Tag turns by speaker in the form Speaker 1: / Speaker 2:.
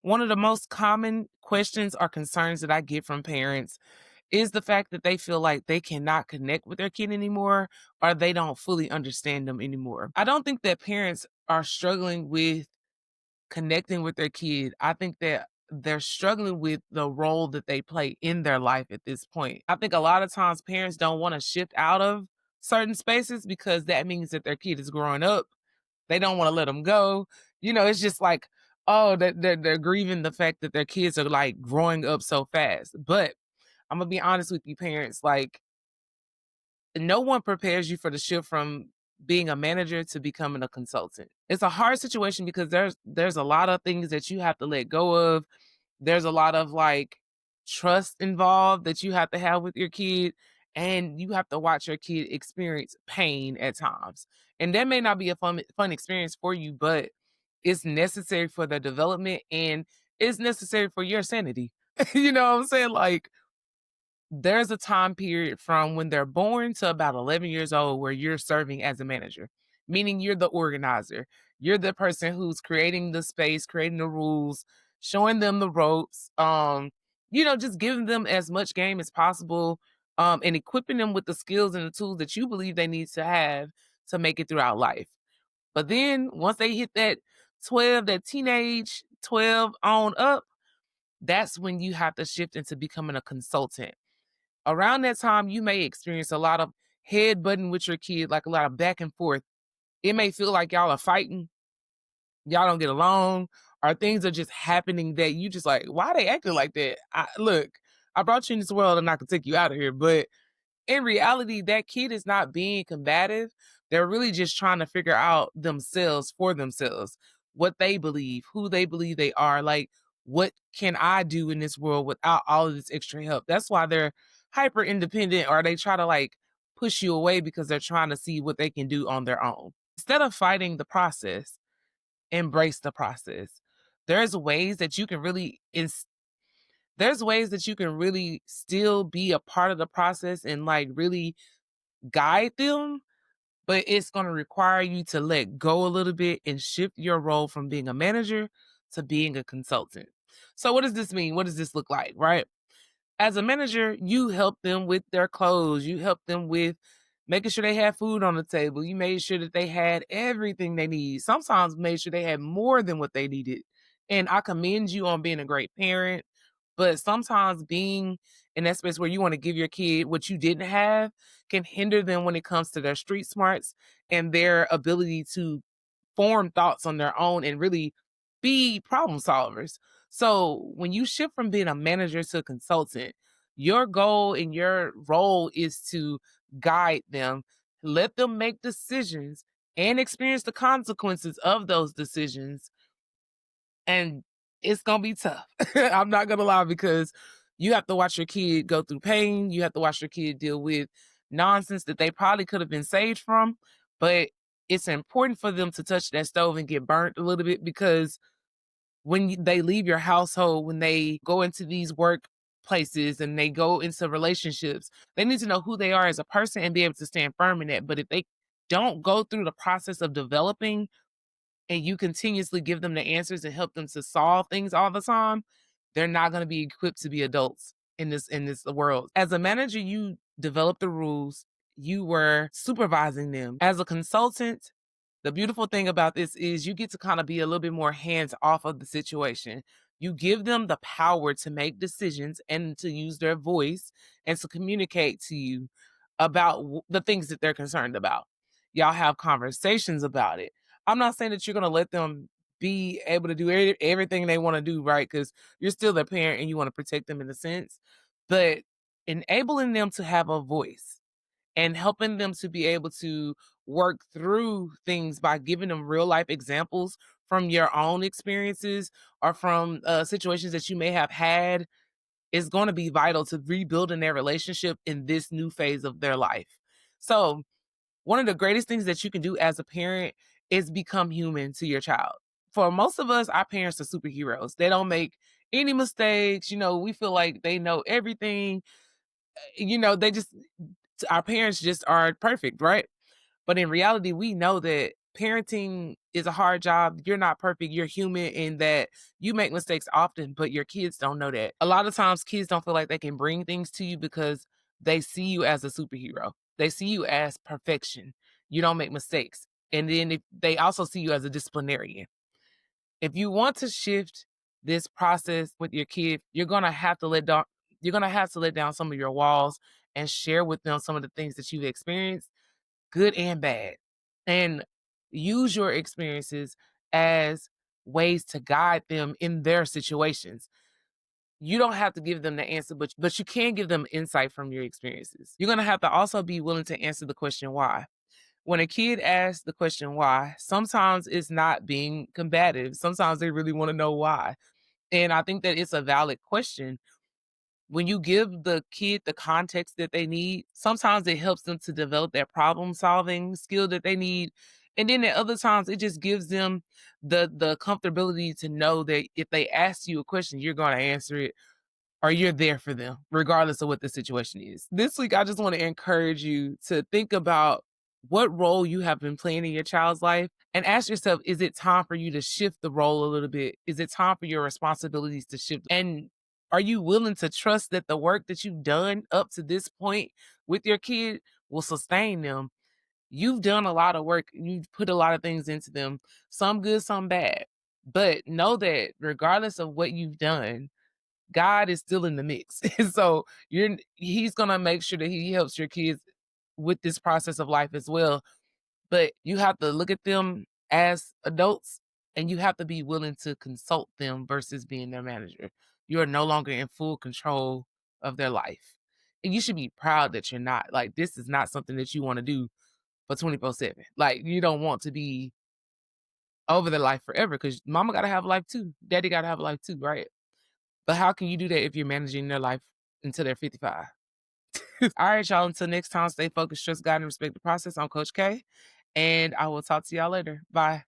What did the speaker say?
Speaker 1: One of the most common questions or concerns that I get from parents is the fact that they feel like they cannot connect with their kid anymore or they don't fully understand them anymore. I don't think that parents are struggling with connecting with their kid. I think that they're struggling with the role that they play in their life at this point. I think a lot of times parents don't want to shift out of certain spaces because that means that their kid is growing up. They don't want to let them go. It's just like, oh, that they're grieving the fact that their kids are like growing up so fast. But I'm gonna be honest with you, parents. Like, no one prepares you for the shift from being a manager to becoming a consultant. It's a hard situation because there's a lot of things that you have to let go of. There's a lot of like trust involved that you have to have with your kid, and you have to watch your kid experience pain at times. And that may not be a fun experience for you, but it's necessary for their development and it's necessary for your sanity. You know what I'm saying? Like, there's a time period from when they're born to about 11 years old where you're serving as a manager, meaning you're the organizer. You're the person who's creating the space, creating the rules, showing them the ropes, just giving them as much game as possible, and equipping them with the skills and the tools that you believe they need to have to make it throughout life. But then once they hit that 12, that teenage 12 on up, that's when you have to shift into becoming a consultant. Around that time, you may experience a lot of head-butting with your kid, like a lot of back and forth. It may feel like y'all are fighting, y'all don't get along, or things are just happening that you just like, why they acting like that? Look, I brought you in this world and I can take you out of here. But in reality, that kid is not being combative. They're really just trying to figure out themselves for themselves, what they believe, who they believe they are. Like, what can I do in this world without all of this extra help? That's why they're hyper independent, or they try to like push you away because they're trying to see what they can do on their own. Instead of fighting the process, embrace the process. There's ways that you can really there's ways that you can really still be a part of the process and like really guide them, but it's going to require you to let go a little bit and shift your role from being a manager to being a consultant. So, what does this mean? What does this look like, right? As a manager, you help them with their clothes, you help them with making sure they had food on the table. You made sure that they had everything they need. Sometimes made sure they had more than what they needed. And I commend you on being a great parent, but sometimes being in that space where you want to give your kid what you didn't have can hinder them when it comes to their street smarts and their ability to form thoughts on their own and really be problem solvers. So when you shift from being a manager to a consultant, your goal and your role is to guide them, let them make decisions and experience the consequences of those decisions. And it's gonna be tough. I'm not gonna lie, because you have to watch your kid go through pain. You have to watch your kid deal with nonsense that they probably could have been saved from. But it's important for them to touch that stove and get burnt a little bit, because when they leave your household, when they go into these work places and they go into relationships, they need to know who they are as a person and be able to stand firm in that. But if they don't go through the process of developing and you continuously give them the answers and help them to solve things all the time, they're not going to be equipped to be adults in this world. As a manager, you develop the rules, you were supervising them. As a consultant, the beautiful thing about this is you get to kind of be a little bit more hands off of the situation. You give them the power to make decisions and to use their voice and to communicate to you about the things that they're concerned about. Y'all have conversations about it. I'm not saying that you're going to let them be able to do everything they want to do, right? Because you're still their parent and you want to protect them in a sense, but enabling them to have a voice and helping them to be able to work through things by giving them real life examples from your own experiences or from situations that you may have had is going to be vital to rebuilding their relationship in this new phase of their life. So, one of the greatest things that you can do as a parent is become human to your child. For most of us, our parents are superheroes. They don't make any mistakes. We feel like they know everything. They just, our parents just are perfect, right? But in reality, we know that parenting is a hard job. You're not perfect. You're human in that you make mistakes often, but your kids don't know that. A lot of times, kids don't feel like they can bring things to you because they see you as a superhero. They see you as perfection. You don't make mistakes. And then if they also see you as a disciplinarian. If you want to shift this process with your kid, you're gonna have to let down some of your walls and share with them some of the things that you've experienced, good and bad. And use your experiences as ways to guide them in their situations. You don't have to give them the answer, but you can give them insight from your experiences. You're gonna have to also be willing to answer the question why. When a kid asks the question why, sometimes it's not being combative. Sometimes they really want to know why. And I think that it's a valid question. When you give the kid the context that they need, sometimes it helps them to develop that problem solving skill that they need. And then at other times it just gives them the comfortability to know that if they ask you a question, you're going to answer it or you're there for them, regardless of what the situation is. This week, I just want to encourage you to think about what role you have been playing in your child's life and ask yourself, is it time for you to shift the role a little bit? Is it time for your responsibilities to shift? And are you willing to trust that the work that you've done up to this point with your kid will sustain them? You've done a lot of work, you've put a lot of things into them, some good, some bad. But know that regardless of what you've done, God is still in the mix. So he's gonna make sure that he helps your kids with this process of life as well. But you have to look at them as adults and you have to be willing to consult them versus being their manager. You are no longer in full control of their life. And you should be proud that you're not. Like this is not something that you want to do for 24/7. Like you don't want to be over their life forever because mama gotta have a life too. Daddy gotta have a life too, right? But how can you do that if you're managing their life until they're 55? All right, y'all. Until next time, stay focused, trust God, and respect the process. I'm Coach K, and I will talk to y'all later. Bye.